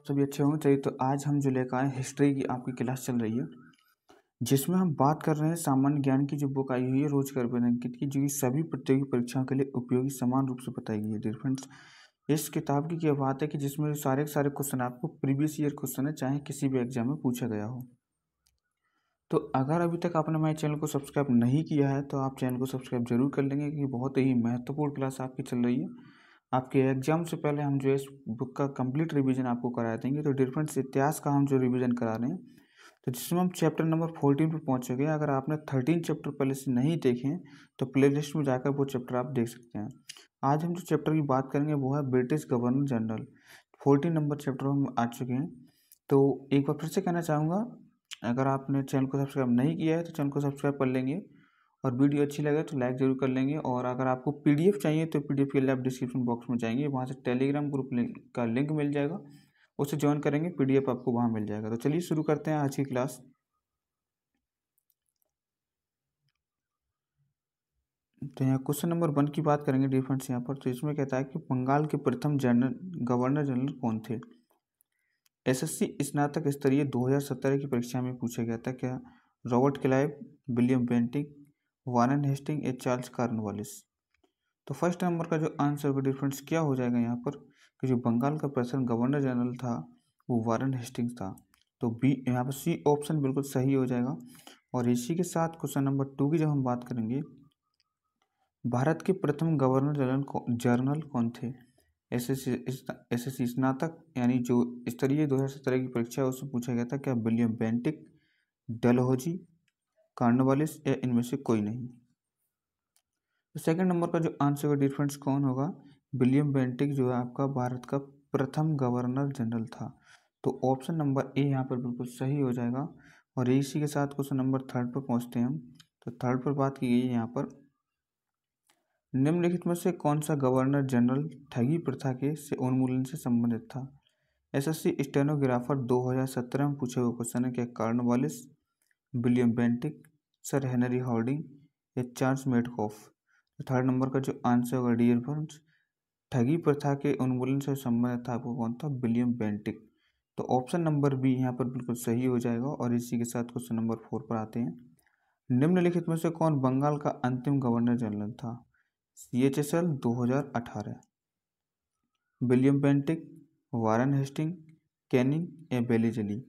सभी अच्छे होंगे। चलिए तो आज हम जो लेकर आए हिस्ट्री की आपकी क्लास चल रही है, जिसमें हम बात कर रहे हैं सामान्य ज्ञान की जो बुक आई हुई है रोज कर अंकित की, जो कि सभी प्रतियोगी परीक्षाओं के लिए उपयोगी समान रूप से बताई गई है। डियर फ्रेंड्स, इस किताब की क्या बात है कि जिसमें सारे के सारे क्वेश्चन आपको प्रीवियस ईयर क्वेश्चन है, चाहे किसी भी एग्जाम में पूछा गया हो। तो अगर अभी तक आपने हमारे चैनल को सब्सक्राइब नहीं किया है तो आप चैनल को सब्सक्राइब जरूर कर लेंगे, क्योंकि बहुत ही महत्वपूर्ण क्लास आपकी चल रही है। आपके एग्जाम से पहले हम जो है इस बुक का कंप्लीट रिवीजन आपको करा देंगे। तो डियर फ्रेंड्स, इतिहास का हम जो रिवीजन करा रहे हैं, तो जिसमें हम चैप्टर नंबर 14 पर पहुंच गए। अगर आपने 13 चैप्टर पहले से नहीं देखे हैं तो प्ले लिस्ट में जाकर वो चैप्टर आप देख सकते हैं। आज हम जो चैप्टर की बात करेंगे वो है British governor general. 14 number chapter हम आ चुके हैं। तो एक बार फिर से कहना चाहूँगा, अगर आपने चैनल को सब्सक्राइब नहीं किया है तो चैनल को सब्सक्राइब कर लेंगे, और वीडियो अच्छी लगे तो लाइक जरूर कर लेंगे। और अगर आपको पीडीएफ चाहिए तो पीडीएफ के लिए आप डिस्क्रिप्शन बॉक्स में जाएंगे, वहाँ से टेलीग्राम ग्रुप का लिंक मिल जाएगा, उसे ज्वाइन करेंगे, पीडीएफ आपको वहाँ मिल जाएगा। तो चलिए शुरू करते हैं आज की क्लास। तो यहाँ क्वेश्चन नंबर 1 की बात करेंगे डिफरेंस यहाँ पर। तो इसमें कहता है कि बंगाल के प्रथम गवर्नर जनरल कौन थे। एसएससी स्नातक स्तरीय 2017 की परीक्षा में पूछा गया था। क्या Robert Clive, William Bentinck, Warren Hastings या चार्ल्स कॉर्नवालिस। तो फर्स्ट नंबर का जो आंसर का डिफरेंस क्या हो जाएगा यहाँ पर, कि जो बंगाल का प्रथम गवर्नर जनरल था वो वारेन हेस्टिंग्स था। तो बी यहाँ पर सी ऑप्शन बिल्कुल सही हो जाएगा। और इसी के साथ क्वेश्चन नंबर 2 की जब हम बात करेंगे, भारत के प्रथम गवर्नर जनरल कौन थे। एसएससी स्नातक यानी जो स्तरीय 2017 की परीक्षा है उससे पूछा गया था। क्या विलियम बेंटिक, डलहौजी, कॉर्नवालिस या इनमें से कोई नहीं। तो सेकंड नंबर का जो आंसर का डिफरेंस कौन होगा, विलियम बेंटिक जो है आपका भारत का प्रथम गवर्नर जनरल था। तो ऑप्शन नंबर ए यहाँ पर बिल्कुल सही हो जाएगा। और इसी के साथ क्वेश्चन नंबर 3 पर पहुँचते हैं हम। तो 3 पर बात की गई है यहाँ पर, निम्नलिखित में से कौन सा गवर्नर जनरल ठगी प्रथा के से उन्मूलन से संबंधित था। एसएससी स्टेनोग्राफर 2017 में पूछे हुए क्वेश्चन है। क्या Cornwallis, William Bentinck, Sir Henry Hardinge या चार्ल्स मेडकॉफ। तो थर्ड नंबर का जो आंसर होगा डियर फ्रेंड्स, ठगी प्रथा के उन्मूलन से संबंधित था आपको कौन था, विलियम बेंटिक। तो ऑप्शन नंबर बी यहाँ पर बिल्कुल सही हो जाएगा। और इसी के साथ क्वेश्चन नंबर 4 पर आते हैं, निम्नलिखित में से कौन बंगाल का अंतिम गवर्नर जनरल था। CHSL 2018, William Bentinck, Warren Hastings, Canning या बेलीजली।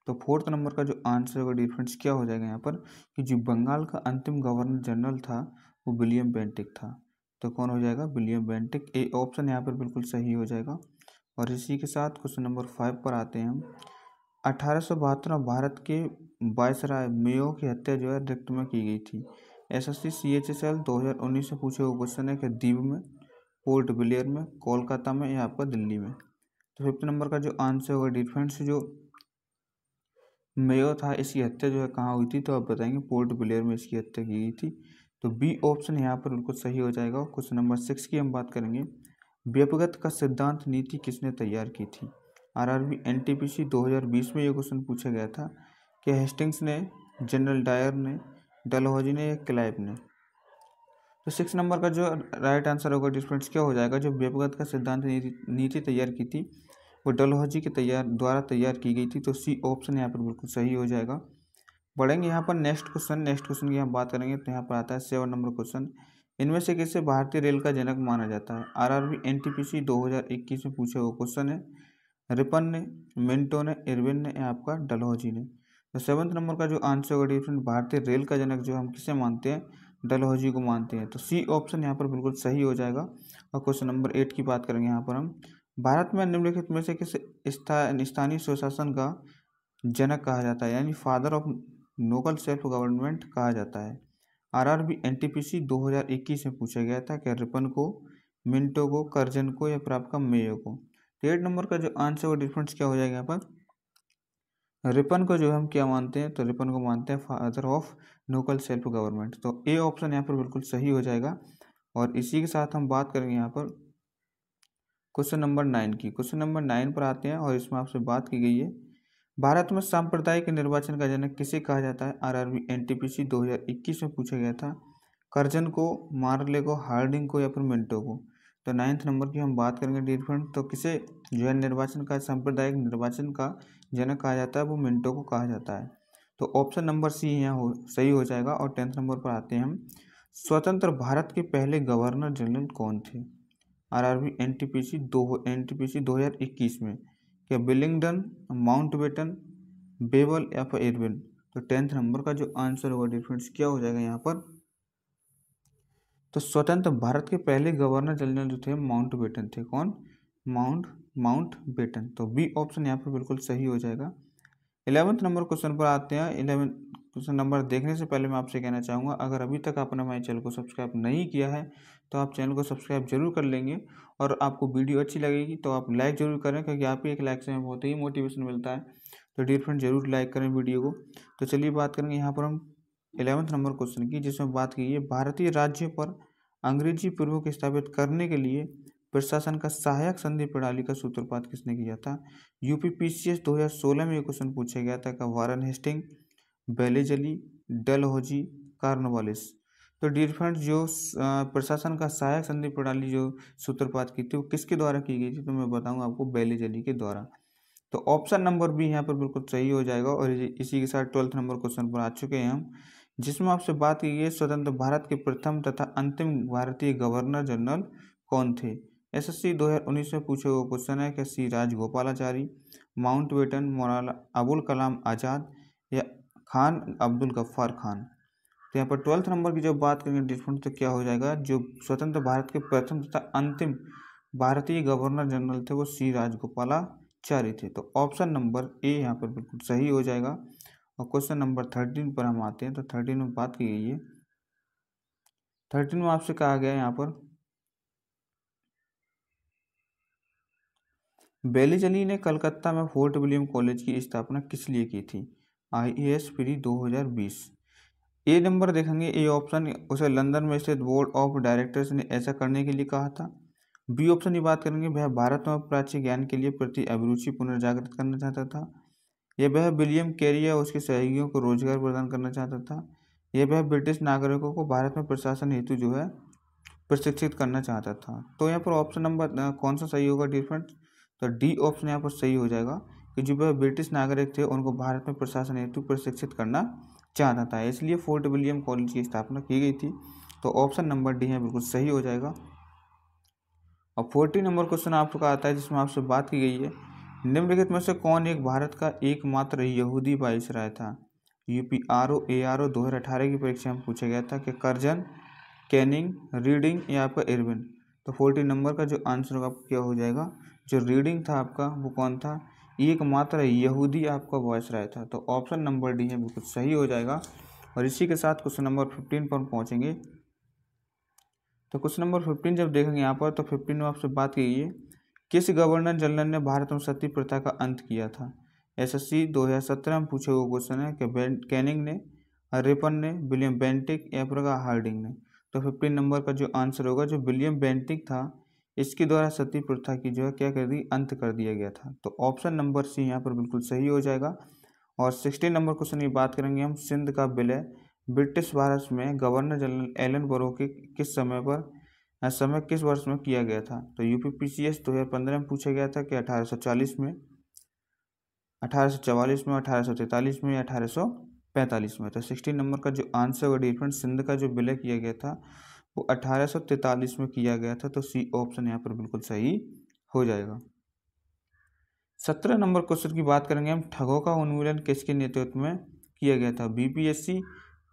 तो फोर्थ नंबर का जो आंसर होगा डिफरेंस क्या हो जाएगा यहाँ पर, कि जो बंगाल का अंतिम गवर्नर जनरल था वो विलियम बेंटिक था। तो कौन हो जाएगा, विलियम बेंटिक। ए ऑप्शन यहाँ पर बिल्कुल सही हो जाएगा। और इसी के साथ क्वेश्चन नंबर 5 पर आते हैं हम। 1872 में भारत के वायसराय मेयो की हत्या जो है रिक्त में की गई थी। एसएससी CHSL 2019 से पूछे हुए क्वेश्चन है कि दीव में, पोर्ट ब्लेयर में, कोलकाता में या आपका दिल्ली में। तो फिफ्थ नंबर का जो आंसर होगा डिफरेंस, जो मेयो था इसकी हत्या जो है कहाँ हुई थी, तो आप बताएंगे पोर्ट ब्लेयर में इसकी हत्या की गई थी। तो बी ऑप्शन यहाँ पर बिल्कुल सही हो जाएगा। क्वेश्चन नंबर 6 की हम बात करेंगे, व्यक्तिगत का सिद्धांत नीति किसने तैयार की थी। आरआरबी NTPC 2020 में ये क्वेश्चन पूछा गया था। क्या हेस्टिंग्स ने, जनरल डायर ने, डलहौजी ने या क्लाइव ने। तो 6 नंबर का जो राइट आंसर होगा डिफरेंस क्या हो जाएगा, जो व्यक्तिगत का सिद्धांत नीति तैयार की थी वो डलहौजी के द्वारा तैयार की गई थी। तो सी ऑप्शन यहाँ पर बिल्कुल सही हो जाएगा। बढ़ेंगे यहाँ पर नेक्स्ट क्वेश्चन की हम बात करेंगे। तो यहाँ पर आता है 7 नंबर क्वेश्चन, इनमें से किसे भारतीय रेल का जनक माना जाता है। आरआरबी NTPC 2021 में पूछे हुए क्वेश्चन है। रिपन ने, मिंटो ने, इरविन ने या आपका डलहौजी ने। तो 7th नंबर का जो आंसर होगा डिफरेंट, भारतीय रेल का जनक जो हम किसे मानते हैं, डलहौजी को मानते हैं। तो सी ऑप्शन यहाँ पर बिल्कुल सही हो जाएगा। और क्वेश्चन नंबर 8 की बात करेंगे यहाँ पर हम, भारत में निम्नलिखित में से किस स्थानीय स्वशासन का जनक कहा जाता है, यानी father of local self government कहा जाता है। आरआरबी NTPC 2021 में पूछा गया था। क्या रिपन को, मिंटो को, कर्जन को या फिर आपका मेयो को। 8 नंबर का जो आंसर वो डिफरेंस क्या हो जाएगा यहाँ पर, रिपन को जो हम क्या मानते हैं, तो रिपन को मानते हैं father of local self government. तो ए ऑप्शन यहाँ पर बिल्कुल सही हो जाएगा। और इसी के साथ हम बात करेंगे यहाँ पर क्वेश्चन नंबर 9 की। क्वेश्चन नंबर 9 पर आते हैं और इसमें आपसे बात की गई है, भारत में सांप्रदायिक निर्वाचन का जनक किसे कहा जाता है। आरआरबी NTPC 2021 में पूछा गया था। कर्जन को, मार्ले को, हार्डिंग को या फिर मिंटो को। तो 9th नंबर की हम बात करेंगे डियर फ्रेंड, तो किसे जो है निर्वाचन का सांप्रदायिक निर्वाचन का जनक कहा जाता है, वो मिंटो को कहा जाता है। तो ऑप्शन नंबर सी यहाँ सही हो जाएगा। और 10th नंबर पर आते हैं हम, स्वतंत्र भारत के पहले गवर्नर जनरल कौन थे? आरआरबी एनटीपीसी 2021 में, क्या विलिंगडन, माउंटबेटन, बेबल या फिर इरविन? तो 10th नंबर का जो आंसर होगा डिफरेंस क्या हो जाएगा यहाँ पर? तो स्वतंत्र भारत के पहले गवर्नर जनरल जो थे माउंटबेटन थे। कौन? माउंटबेटन। तो बी ऑप्शन यहाँ पर बिल्कुल सही हो जाएगा। 11th नंबर क्वेश्चन पर आते हैं। 11th क्वेश्चन नंबर देखने से पहले मैं आपसे कहना चाहूँगा, अगर अभी तक आपने हमारे चैनल को सब्सक्राइब नहीं किया है तो आप चैनल को सब्सक्राइब जरूर कर लेंगे, और आपको वीडियो अच्छी लगेगी तो आप लाइक जरूर करें, क्योंकि आप ही एक लाइक से हमें बहुत ही मोटिवेशन मिलता है। तो डियर फ्रेंड जरूर लाइक करें वीडियो को। तो चलिए बात करेंगे यहाँ पर हम 11th नंबर क्वेश्चन की, जिसमें बात की है भारतीय राज्यों पर अंग्रेजी प्रभुत्व को स्थापित करने के लिए प्रशासन का सहायक संधि प्रणाली का सूत्रपात किसने किया था? यूपीपीसीएस 2016 में ये क्वेश्चन पूछा गया था। का वारन हेस्टिंग, बेलेजली, डलहौजी, कार्नवालिस? तो डियर फ्रेंड जो प्रशासन का सहायक संधि प्रणाली जो सूत्रपात की थी वो किसके द्वारा की गई थी? तो मैं बताऊंगा आपको, बेलेजली के द्वारा। तो ऑप्शन नंबर बी यहाँ पर बिल्कुल सही हो जाएगा। और इसी के साथ 12th नंबर क्वेश्चन पर आ चुके हैं हम, जिसमें आपसे बात की गई स्वतंत्र भारत के प्रथम तथा अंतिम भारतीय गवर्नर जनरल कौन थे? एसएससी 2019 में पूछे हुए क्वेश्चन है। क्या सी राजगोपालाचारी, माउंटबेटन, मौलाना अबुल कलाम आज़ाद या खान अब्दुल गफ्फार खान? तो यहाँ पर 12th नंबर की जब बात करेंगे डिफरेंट, तो क्या हो जाएगा? जो स्वतंत्र भारत के प्रथम तथा अंतिम भारतीय गवर्नर जनरल थे वो सी राजगोपालाचारी थे। तो ऑप्शन नंबर ए यहाँ पर बिल्कुल सही हो जाएगा। और क्वेश्चन नंबर 13 पर हम आते हैं। तो 13 में बात की गई है, 13 में आपसे कहा गया है यहाँ पर, बेलीजली ने कलकत्ता में फोर्ट विलियम कॉलेज की स्थापना किस लिए की थी? IAS pre 2020। ए नंबर देखेंगे, ए ऑप्शन, उसे लंदन में स्थित बोर्ड ऑफ डायरेक्टर्स ने ऐसा करने के लिए कहा था। बी ऑप्शन की बात करेंगे, वह भारत में प्राच्य ज्ञान के लिए प्रति अभिरुचि पुनर्जागृत करना चाहता था। यह वह विलियम कैरी या उसके सहयोगियों को रोजगार प्रदान करना चाहता था। यह वह ब्रिटिश नागरिकों को भारत में प्रशासन हेतु जो है प्रशिक्षित करना चाहता था। तो यहाँ पर ऑप्शन नंबर कौन सा सही होगा डिफरेंट? तो डी ऑप्शन यहाँ पर सही हो जाएगा, कि जो वह ब्रिटिश नागरिक थे उनको भारत में प्रशासन हेतु प्रशिक्षित करना चाहता था, इसलिए फोर्ट विलियम कॉलेज की स्थापना की गई थी। तो ऑप्शन नंबर डी यहाँ बिल्कुल सही हो जाएगा। और 14 नंबर क्वेश्चन आपका आता है, जिसमें आपसे बात की गई है, निम्नलिखित में से कौन एक भारत का एकमात्र यहूदी वाइसराय था? यूपीआरओ एआरओ 2018 की परीक्षा में पूछा गया था कि कर्जन, कैनिंग, रीडिंग या आपका इरविन? तो 14 नंबर का जो आंसर होगा आपका क्या हो जाएगा? जो रीडिंग था आपका वो कौन था? एकमात्र यहूदी आपका वाइसराय था। तो ऑप्शन नंबर डी है बिल्कुल सही हो जाएगा। और इसी के साथ क्वेश्चन नंबर 15 पर पहुंचेंगे। तो क्वेश्चन नंबर 15 जब देखेंगे यहाँ पर, तो 15 में आपसे बात की गई है, किस गवर्नर जनरल ने भारत में सती प्रथा का अंत किया था? एसएससी 2017 में पूछे हुए क्वेश्चन है कि कैनिंग ने, रिपन ने, विलियम बेंटिक या फिर हार्डिंग ने? तो 15 नंबर का जो आंसर होगा, जो विलियम बेंटिक था इसके द्वारा सती प्रथा की जो है क्या कर दी? अंत कर दिया गया था। तो ऑप्शन नंबर सी यहाँ पर बिल्कुल सही हो जाएगा। और 16 नंबर क्वेश्चन की बात करेंगे हम, सिंध का विलय ब्रिटिश भारत में गवर्नर जनरल एलन बरो के किस समय किस वर्ष में किया गया था? तो यूपीपीसीएस 2015 में पूछा गया था कि 1840 में, 1844 में, 1843 में या 1845 में? तो 16 नंबर का जो आंसर होगा डिफरेंट, सिंध का जो विलय किया गया था वो 1843 में किया गया था। तो सी ऑप्शन यहाँ पर बिल्कुल सही हो जाएगा। 17 नंबर क्वेश्चन की बात करेंगे हम, ठगों का उन्मूलन किसके नेतृत्व में किया गया था? बीपीएससी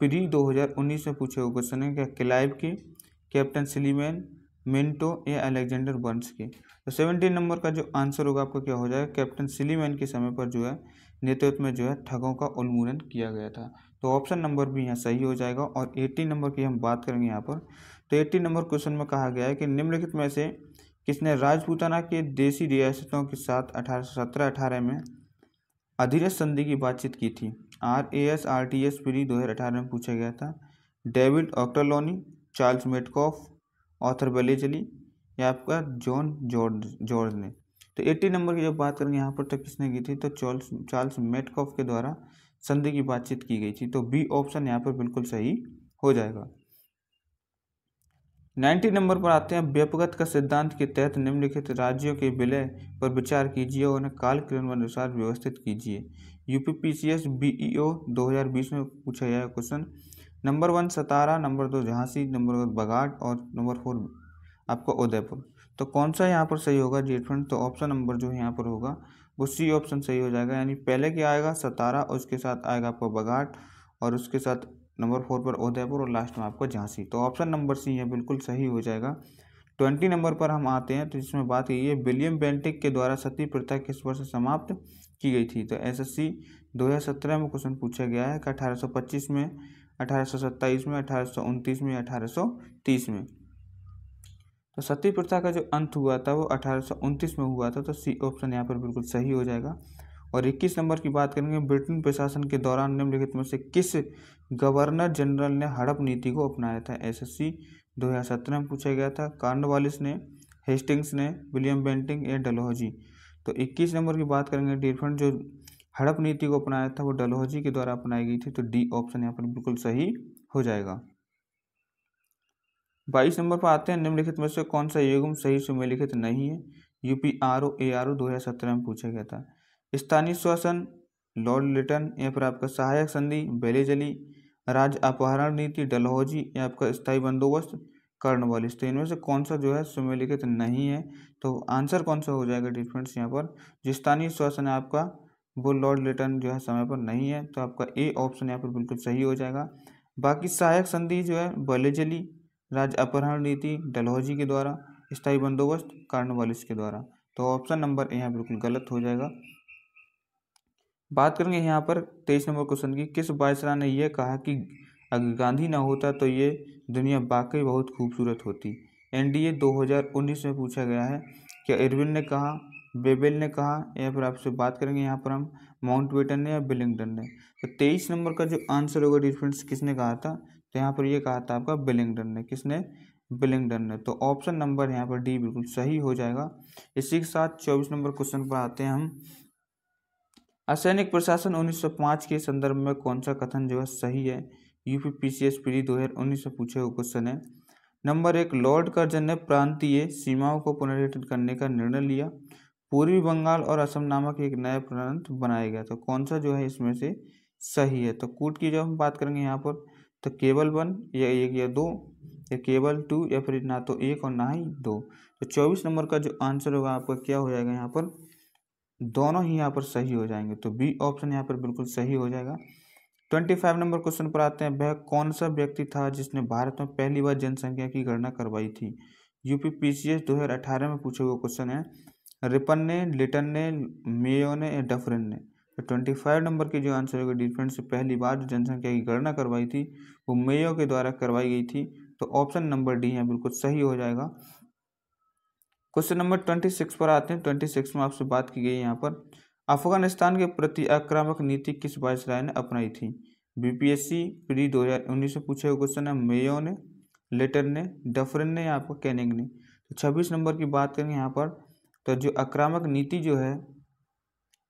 प्री 2019 में पूछे हुए क्वेश्चन है, क्या क्लाइव के, कैप्टन सिलीमैन, मिंटो या अलेक्जेंडर बर्न्स के? तो 17 नंबर का जो आंसर होगा आपका क्या हो जाएगा? कैप्टन सिलीमैन के समय पर जो है नेतृत्व में जो है ठगों का उन्मूलन किया गया था। तो ऑप्शन नंबर भी यहाँ सही हो जाएगा। और 18 नंबर की हम बात करेंगे यहाँ पर। तो 18 नंबर क्वेश्चन में कहा गया है कि निम्नलिखित में से किसने राजपूताना के देशी रियासतों के साथ 1817-18 में अधीनस्थ संधि की बातचीत की थी? आरटीएस प्री 2018 में पूछा गया था। David Ochterlony, Charles Metcalfe, author बेलेजली या आपका जॉन जॉर्ज ने? तो 80 नंबर की जब बात करेंगे यहाँ पर, तो किसने की थी? तो चार्ल्स मेटकॉफ के द्वारा संधि की बातचीत की गई थी। तो बी ऑप्शन यहाँ पर बिल्कुल सही हो जाएगा। 90 नंबर पर आते हैं, व्यपगत का सिद्धांत के तहत निम्नलिखित राज्यों के विलय पर विचार कीजिए और उन्हें काल क्रमानुसार व्यवस्थित कीजिए। यूपीपीसीएस बीईओ 2020 में पूछा गया क्वेश्चन। नंबर 1 सतारा, नंबर 2 झांसी, नंबर 2 बगाड़ और नंबर 4 आपका उदयपुर। तो कौन सा यहाँ पर सही होगा जी फ्रेंड? तो ऑप्शन नंबर जो यहाँ पर होगा वो सी ऑप्शन सही हो जाएगा। यानी पहले क्या आएगा? सतारा, उसके साथ आएगा आपका बगाड़ और उसके साथ नंबर 4 पर उदयपुर और लास्ट में आपको झांसी। तो ऑप्शन नंबर सी है बिल्कुल सही हो जाएगा। 20 नंबर पर हम आते हैं, तो इसमें बात यही है, विलियम बेंटिक के द्वारा सती प्रथा किस वर्ष समाप्त की गई थी? तो एसएससी 2017 में क्वेश्चन पूछा गया है कि 1825 में, 1827 में, 1829 में, 1830 में। तो सती प्रथा का जो अंत हुआ था वो 1829 में हुआ था। तो सी ऑप्शन यहाँ पर बिल्कुल सही हो जाएगा। और 21 नंबर की बात करेंगे, ब्रिटेन प्रशासन के दौरान निम्नलिखित में से किस गवर्नर जनरल ने हड़प नीति को अपनाया था? एसएससी 2017 में पूछा गया था। कॉर्नवालिस ने, हेस्टिंग्स ने, विलियम बेंटिक या डलहौजी। तो 21 नंबर की बात करेंगे, डिफरेंट जो हड़प नीति को अपनाया था वो डलहौजी के द्वारा अपनाई गई थी। तो डी ऑप्शन यहाँ पर बिल्कुल सही हो जाएगा। 22 नंबर पर आते हैं, निम्नलिखित में से कौन सा युग्म सही सुमेलिखित नहीं है? यूपीआरओ एआरओ 2017 में पूछा गया था। स्थानीय शासन, लॉर्ड लिटन या फिर आपका सहायक संधि, बेलेजली, राज्य अपहरण नीति, डलहौजी या आपका स्थायी बंदोबस्त, कॉर्नवालिस। तो इनमें से कौन सा जो है सुमेलिखित नहीं है? तो आंसर कौन सा हो जाएगा डिफरेंस यहाँ पर? जो स्थानीय शासन है आपका वो लॉर्ड लिटन जो है समय पर नहीं है। तो आपका ए ऑप्शन यहाँ पर बिल्कुल सही हो जाएगा। बाकी सहायक संधि जो है बेलेजली, राज्य अपहरण नीति डलहौजी के द्वारा, स्थायी बंदोबस्त कॉर्नवालिस के द्वारा। तो ऑप्शन नंबर यहाँ बिल्कुल गलत हो जाएगा। बात करेंगे यहाँ पर 23 नंबर क्वेश्चन की, किस वायसराय ने यह कहा कि अगर गांधी ना होता तो ये दुनिया वाकई बहुत खूबसूरत होती? एनडीए 2019 में पूछा गया है। क्या इरविन ने कहा, बेबेल ने कहा या फिर आपसे बात करेंगे यहाँ पर हम माउंटबेटन ने या बिलिंगटन ने? तो 23 नंबर का जो आंसर होगा डिफरेंस किसने कहा था? तो यहाँ पर ये कहा था आपका बिलिंगटन ने। किसने? बिलिंगटन ने। तो ऑप्शन नंबर यहाँ पर डी बिल्कुल सही हो जाएगा। इसी के साथ 24 नंबर क्वेश्चन पर आते हैं हम। असैनिक प्रशासन 1905 के संदर्भ में कौन सा कथन जो है सही है? यूपीपीसीएस पीडी 2019 में पूछे हुए क्वेश्चन है। नंबर 1, लॉर्ड कर्जन ने प्रांतीय सीमाओं को पुनर्गठित करने का निर्णय लिया। पूर्वी बंगाल और असम नामक एक नया प्रांत बनाया गया। तो कौन सा जो है इसमें से सही है? तो कूट की जब हम बात करेंगे यहाँ पर, तो केवल 1 या 1 या 2 या केवल 2 या फिर ना तो 1 और ना ही 2। तो 24 नंबर का जो आंसर होगा आपका क्या हो जाएगा यहाँ पर? दोनों ही यहाँ पर सही हो जाएंगे। तो बी ऑप्शन यहाँ पर बिल्कुल सही हो जाएगा। 25 नंबर क्वेश्चन पर आते हैं, वह कौन सा व्यक्ति था जिसने भारत में पहली बार जनसंख्या की गणना करवाई थी? यूपीपीसीएस 2018 में पूछे हुए क्वेश्चन है। रिपन ने, लिटन ने, मेयो ने या डफरिन ने? तो 25 नंबर की जो आंसर होगा डिफरेंट से पहली बार जो जनसंख्या की गणना करवाई थी वो मेयो के द्वारा करवाई गई थी। तो ऑप्शन नंबर डी यहाँ बिल्कुल सही हो जाएगा। क्वेश्चन नंबर 26 पर आते हैं। 26 में आपसे बात की गई यहाँ पर, अफगानिस्तान के प्रति आक्रामक नीति किस वायसराय ने अपनाई थी? बीपीएससी प्री 2019 में पूछे हुए क्वेश्चन है। मेयो ने, लिटन ने, डफरिन ने या आपको कैनिंग ने? तो 26 नंबर की बात करेंगे यहाँ पर, तो जो आक्रामक नीति जो है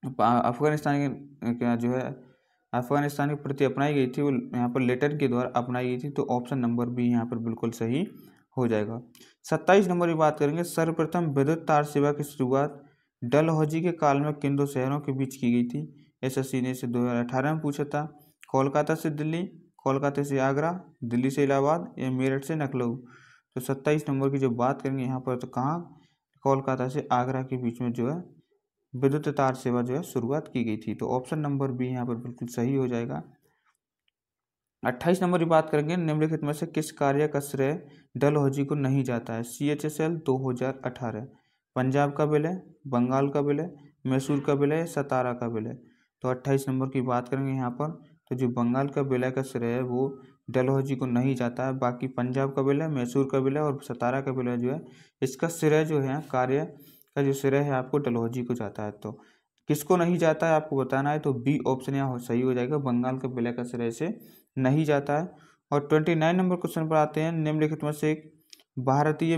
अफगानिस्तान के जो है अफगानिस्तान के प्रति अपनाई गई थी वो यहाँ पर लिटन के द्वारा अपनाई गई थी। तो ऑप्शन नंबर बी यहाँ पर बिल्कुल सही हो जाएगा। 27 नंबर की बात करेंगे, सर्वप्रथम विद्युत तार सेवा की शुरुआत डलहौजी के काल में किन दो शहरों के बीच की गई थी? एसएससी ने इसे 2018 में पूछा था। कोलकाता से दिल्ली, कोलकाता से आगरा, दिल्ली से इलाहाबाद या मेरठ से लखनऊ? तो 27 नंबर की जो बात करेंगे यहाँ पर, तो कहाँ? कोलकाता से आगरा के बीच में जो है विद्युत तार सेवा जो है शुरुआत की गई थी। तो ऑप्शन नंबर बी यहाँ पर बिल्कुल सही हो जाएगा। 28 नंबर की बात करेंगे, निम्नलिखित में से किस कार्य का श्रेय डलहौजी को नहीं जाता है? CHSL 2018, पंजाब का विलय, बंगाल का विलय, मैसूर का विलय, सतारा का विलय? तो 28 नंबर की बात करेंगे यहाँ पर, तो जो बंगाल का विलय का श्रेय है वो डलहौजी को नहीं जाता है। बाकी पंजाब का विलय, मैसूर का विलय और सतारा का विलय जो है इसका श्रेय जो है कार्य का जो श्रेय है आपको डलहौजी को जाता है। तो किसको नहीं जाता है आपको बताना है। तो बी ऑप्शन यहाँ सही हो जाएगा, बंगाल के विलय का श्रेय से नहीं जाता है। और 29 नंबर क्वेश्चन पर आते हैं, निम्नलिखित में से भारतीय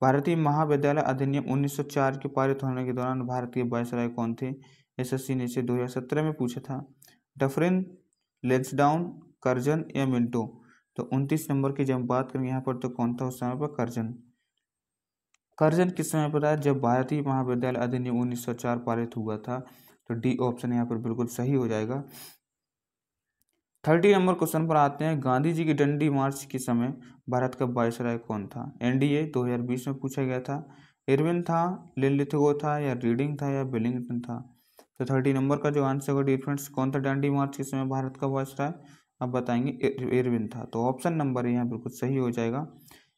भारतीय महाविद्यालय अधिनियम 1904 के पारित होने के दौरान भारतीय वायसराय कौन थे? एसएससी ने इसे 2017 में पूछा था। डफरिन, लेंसडाउन, कर्जन या मिंटो? तो 29 नंबर की जब बात करेंगे यहाँ पर तो कौन था उस समय पर? करजन। करजन किस समय पर था? जब भारतीय महाविद्यालय अधिनियम 1904 पारित हुआ था। तो डी ऑप्शन यहाँ पर बिल्कुल सही हो जाएगा। 30 नंबर क्वेश्चन पर आते हैं। गांधी जी की डंडी मार्च के समय भारत का वायसराय कौन था? एनडीए 2020 में पूछा गया था। इरविन था, लिलिथगो था, या रीडिंग था, या वेलिंगटन था? तो 30 नंबर का जो आंसर होगा डिफरेंस, कौन था डंडी मार्च के समय भारत का वायसराय? अब बताएंगे इरविन था। तो ऑप्शन नंबर यहाँ बिल्कुल सही हो जाएगा।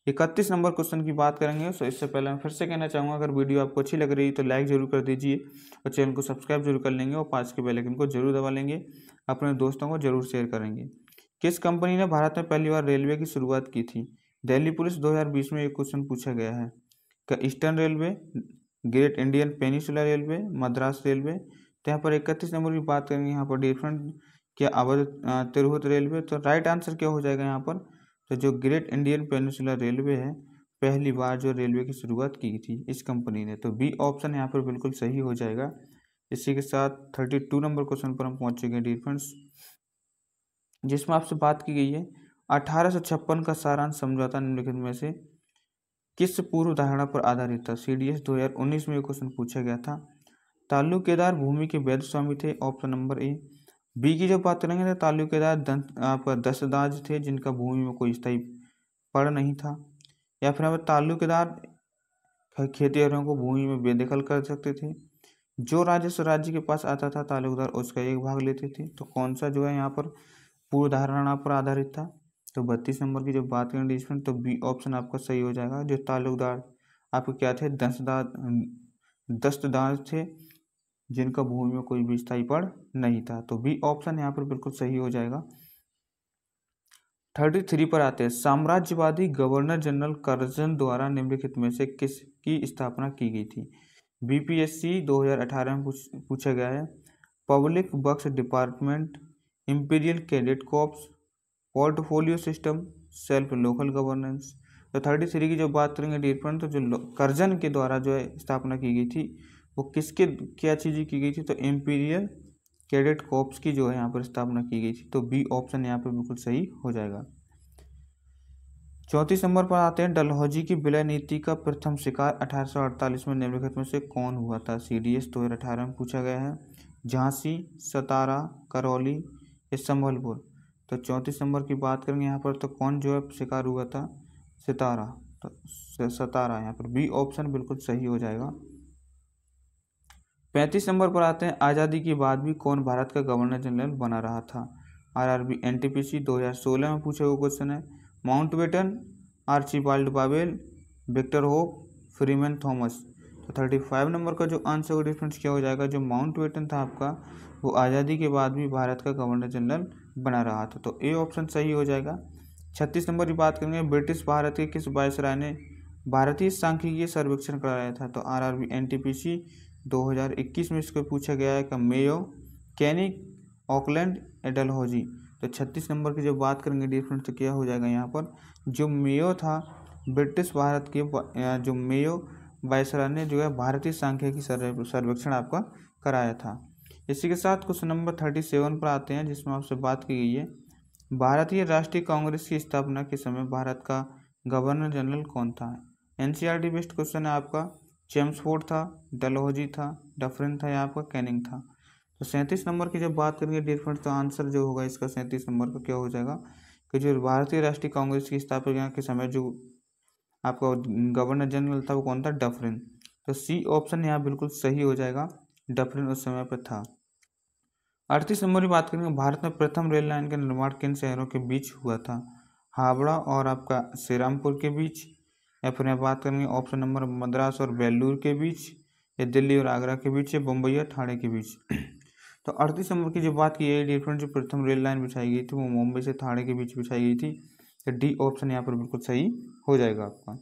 31 नंबर क्वेश्चन की बात करेंगे। तो इससे पहले मैं फिर से कहना चाहूँगा, अगर वीडियो आपको अच्छी लग रही है तो लाइक जरूर कर दीजिए और चैनल को सब्सक्राइब जरूर कर लेंगे और पास के बेल आइकन को जरूर दबा लेंगे। अपने दोस्तों को जरूर शेयर करेंगे। किस कंपनी ने भारत में पहली बार रेलवे की शुरुआत की थी? दिल्ली पुलिस 2020 में एक क्वेश्चन पूछा गया है। क्या eastern railway, great Indian peninsula railway, Madras railway? तो यहाँ पर 31 नंबर की बात करेंगे। यहाँ पर डिफरेंट क्या अवध तिरहुत रेलवे? तो राइट आंसर क्या हो जाएगा यहाँ पर? तो जो ग्रेट इंडियन पेनिसुला रेलवे है, पहली बार जो रेलवे की शुरुआत की थी इस कंपनी ने। तो बी ऑप्शन यहाँ पर बिल्कुल सही हो जाएगा। इसी के साथ 32 नंबर क्वेश्चन पर हम पहुंच चुके हैं डिफरेंस, जिसमें आपसे बात की गई है 1856 का सारांश समझौता निम्नलिखित में से किस पूर्व धारणा पर आधारित था? CDS 2019 में क्वेश्चन पूछा गया था। तालुकेदार भूमि के वैध स्वामी थे, ऑप्शन नंबर ए। बी की जब बात करेंगे तो तालुकेदार दस्तदाज थे जिनका भूमि में कोई स्थायी पड़ नहीं था। या फिर तालुकेदार खेतिहरों को भूमि में बेदखल कर सकते थे। जो राजस्व राज्य के पास आता था तालुकदार उसका एक भाग लेते थे। तो कौन सा जो है यहाँ पर पूर्व धारणा पर आधारित था? तो 32 नंबर की जब बात करें डिफरेंट, तो बी ऑप्शन आपका सही हो जाएगा। जो तालुकदार आपके क्या थे? दस्तदार थे जिनका भूमि में कोई भी स्थायी पड़ नहीं था। तो बी ऑप्शन यहाँ पर बिल्कुल सही हो जाएगा। 33 पर आते हैं। साम्राज्यवादी गवर्नर जनरल करजन द्वारा निम्नलिखित में से किसकी स्थापना की गई थी? BPSC 2018 में पूछा गया है। Public works department, imperial cadet corps, portfolio system, self local governance? तो 33 की जो बात करेंगे डिफरेंट, तो जो करजन के द्वारा जो है स्थापना की गई थी वो किसके क्या चीज़ें की गई थी? तो इंपीरियल कैडेट कॉर्प्स की जो है यहाँ पर स्थापना की गई थी। तो बी ऑप्शन यहाँ पर बिल्कुल सही हो जाएगा। 34 नंबर पर आते हैं। डलहौजी की विलय नीति का प्रथम शिकार 1848 में निम्नलिखित में से कौन हुआ था? CDS 2018 में पूछा गया है। झांसी, सतारा, करौली या संभलपुर? तो 34 नंबर की बात करेंगे यहाँ पर, तो कौन जो है शिकार हुआ था? सतारा। तो सतारा यहाँ पर बी ऑप्शन बिल्कुल सही हो जाएगा। 35 नंबर पर आते हैं। आज़ादी के बाद भी कौन भारत का गवर्नर जनरल बना रहा था? RRB NTPC 2016 में पूछा हुआ क्वेश्चन है। Mountbatten, Archibald Wavell, Victor Hope, Freeman Thomas? तो 35 नंबर का जो आंसर का डिफरेंस क्या हो जाएगा? जो माउंटबेटन था आपका, वो आज़ादी के बाद भी भारत का गवर्नर जनरल बना रहा था। तो ए ऑप्शन सही हो जाएगा। 36 नंबर की बात करेंगे। ब्रिटिश भारत के किस वायसराय ने भारतीय सांख्यिकीय सर्वेक्षण कराया था? तो RRB NTPC 2021 में इसको पूछा गया है कि मेयो, कैनिक, ऑकलैंड, डलहौजी? तो 36 नंबर की जब बात करेंगे डिफरेंस, तो क्या हो जाएगा यहाँ पर? जो मेयो था ब्रिटिश भारत के जो मेयो वायसराय ने जो है भारतीय सांख्यिकी सर्वेक्षण आपका कराया था। इसी के साथ क्वेश्चन नंबर 37 पर आते हैं, जिसमें आपसे बात की गई है। भारतीय राष्ट्रीय कांग्रेस की स्थापना के समय भारत का गवर्नर जनरल कौन था? NCERT बेस्ड क्वेश्चन है आपका। चेम्सफोर्ड था, डलहौजी था, डफरिन था, या आपका कैनिंग था? तो 37 नंबर की जब बात करेंगे डिफरेंट, तो आंसर जो होगा इसका 37 नंबर का क्या हो जाएगा कि जो भारतीय राष्ट्रीय कांग्रेस की स्थापना के समय जो आपका गवर्नर जनरल था वो कौन था? डफरिन। तो सी ऑप्शन यहाँ बिल्कुल सही हो जाएगा। डफरिन उस समय पर था। 38 नंबर की बात करेंगे। भारत में प्रथम रेल लाइन का निर्माण किन शहरों के बीच हुआ था? हावड़ा और आपका श्रीरामपुर के बीच? या फिर बात करेंगे ऑप्शन नंबर मद्रास और बेलूर के बीच, या दिल्ली और आगरा के बीच, या मुंबई और ठाणे के बीच? तो 38 नंबर की जो बात की है डिफरेंट, जो प्रथम रेल लाइन बिछाई गई थी वो मुंबई से ठाणे के बीच बिछाई गई थी। तो डी ऑप्शन यहाँ पर बिल्कुल सही हो जाएगा आपका।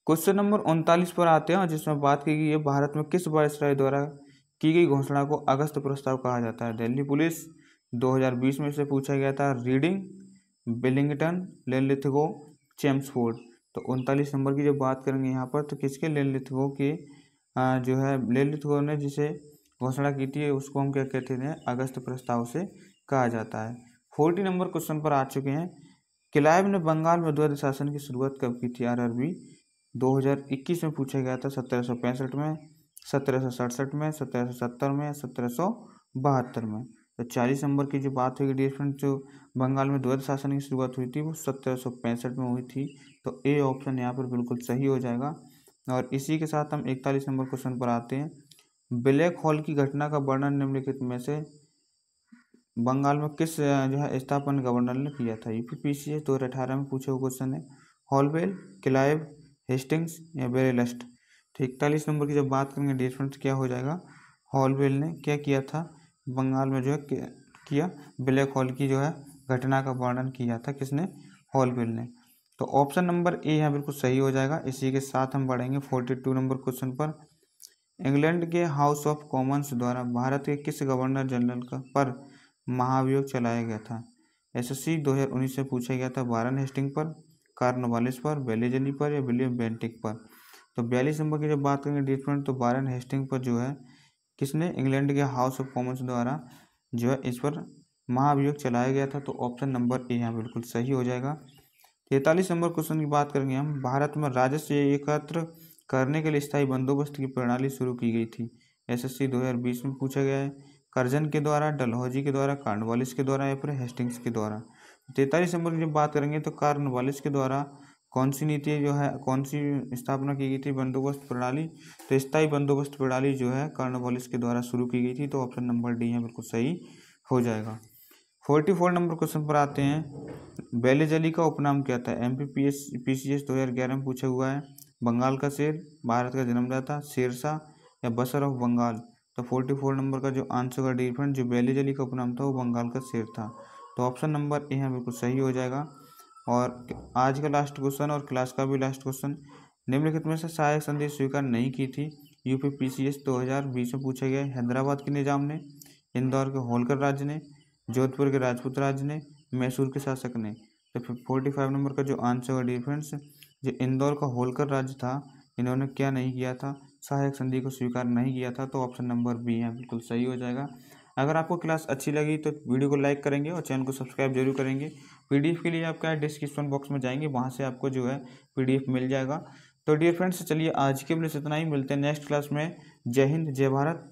क्वेश्चन नंबर 39 पर आते हैं, जिसमें बात की गई है भारत में किस वायसराय द्वारा की गई घोषणा को अगस्त प्रस्ताव कहा जाता है? दिल्ली पुलिस 2020 में से पूछा गया था। Reading, Willingdon, Linlithgow, Chelmsford? तो 39 नंबर की जब बात करेंगे यहाँ पर, तो किसके? लिलिथगो के जो है लिलिथगो ने जिसे घोषणा की थी उसको हम क्या कहते हैं? अगस्त प्रस्ताव से कहा जाता है। 40 नंबर क्वेश्चन पर आ चुके हैं। क्लाइव ने बंगाल में द्वैध शासन की शुरुआत कब की थी? आरआरबी 2021 में पूछा गया था। 1765 में, 1767 में, 1770 में, 1772 में। तो 40 नंबर की जो बात हुई डियर फ्रेंड, जो बंगाल में द्वैध शासन की शुरुआत हुई थी वो 1765 में हुई थी। तो ए ऑप्शन यहाँ पर बिल्कुल सही हो जाएगा। और इसी के साथ हम 41 नंबर क्वेश्चन पर आते हैं। ब्लैक होल की घटना का वर्णन निम्नलिखित में से बंगाल में किस जो है स्थापन गवर्नर ने किया था? यूपीपीसीएस 2018 में पूछे हुए क्वेश्चन है। हॉलवेल, क्लाइव, हेस्टिंग्स या बेरेलस्ट। तो 41 नंबर की जब बात करेंगे डियर फ्रेंड्स, क्या हो जाएगा? हॉलवेल ने क्या किया था बंगाल में जो है किया ब्लैक होल की जो है घटना का वर्णन किया था। किसने? हॉलवेल ने। तो ऑप्शन नंबर ए यहाँ बिल्कुल सही हो जाएगा। इसी के साथ हम बढ़ेंगे 42 नंबर क्वेश्चन पर। इंग्लैंड के हाउस ऑफ कॉमन्स द्वारा भारत के किस गवर्नर जनरल पर महाभियोग चलाया गया था? एसएससी 2019 से पूछा गया था। वारन हेस्टिंग पर, कॉर्नवालिस पर, वेलेजली पर या विलियम बेंटिक पर। तो 42 नंबर की जब बात करेंगे डिफरेंट, तो वारन हेस्टिंग पर जो है किसने? इंग्लैंड के हाउस ऑफ कॉमन्स द्वारा जो है इस पर महाभियोग चलाया गया था। तो ऑप्शन नंबर ए यहाँ बिल्कुल सही हो जाएगा। 43 नंबर क्वेश्चन की बात करेंगे हम। भारत में राजस्व एकत्र करने के लिए स्थायी बंदोबस्त की प्रणाली शुरू की गई थी। एसएससी 2020 में पूछा गया है। कर्जन के द्वारा, डलहौजी के द्वारा, कॉर्नवालिस के द्वारा या फिर हेस्टिंग्स के द्वारा। 43 नंबर की जब बात करेंगे तो कॉर्नवालिस के द्वारा कौन सी नीति जो है, कौन सी स्थापना की गई थी? बंदोबस्त प्रणाली। तो स्थायी बंदोबस्त प्रणाली जो है कॉर्नवालिस के द्वारा शुरू की गई थी। तो ऑप्शन नंबर डी है बिल्कुल सही हो जाएगा। 44 नंबर क्वेश्चन पर आते हैं। बेलेजली का उपनाम क्या था? MPPS 2011 में पूछा हुआ है। बंगाल का शेर, भारत का जन्मदाता, शेरशाह या बसर ऑफ बंगाल। तो 44 नंबर का जो आंसर का डिफरेंट, जो बेलेजली का उपनाम था वो बंगाल का शेर था। तो ऑप्शन नंबर ए बिल्कुल सही हो जाएगा। और आज का लास्ट क्वेश्चन और क्लास का भी लास्ट क्वेश्चन। निम्नलिखित में से सहायक संधि स्वीकार नहीं की थी? यूपीपीसीएस 2020 में पूछा गया है। हैदराबाद के निजाम ने, इंदौर के होलकर राज्य ने, जोधपुर के राजपूत राज्य ने, मैसूर के शासक ने। तो 45 नंबर का जो आंसर है डिफरेंस, जो इंदौर का होलकर राज्य था, इन्होंने क्या नहीं किया था? सहायक संधि को स्वीकार नहीं किया था। तो ऑप्शन नंबर बी है बिल्कुल सही हो जाएगा। अगर आपको क्लास अच्छी लगी तो वीडियो को लाइक करेंगे और चैनल को सब्सक्राइब जरूर करेंगे। पीडीएफ के लिए आपका डिस्क्रिप्शन बॉक्स में जाएंगे, वहाँ से आपको जो है पीडीएफ मिल जाएगा। तो डियर फ्रेंड्स, चलिए आज के लिए इतना ही। मिलते हैं नेक्स्ट क्लास में। जय हिंद, जय भारत।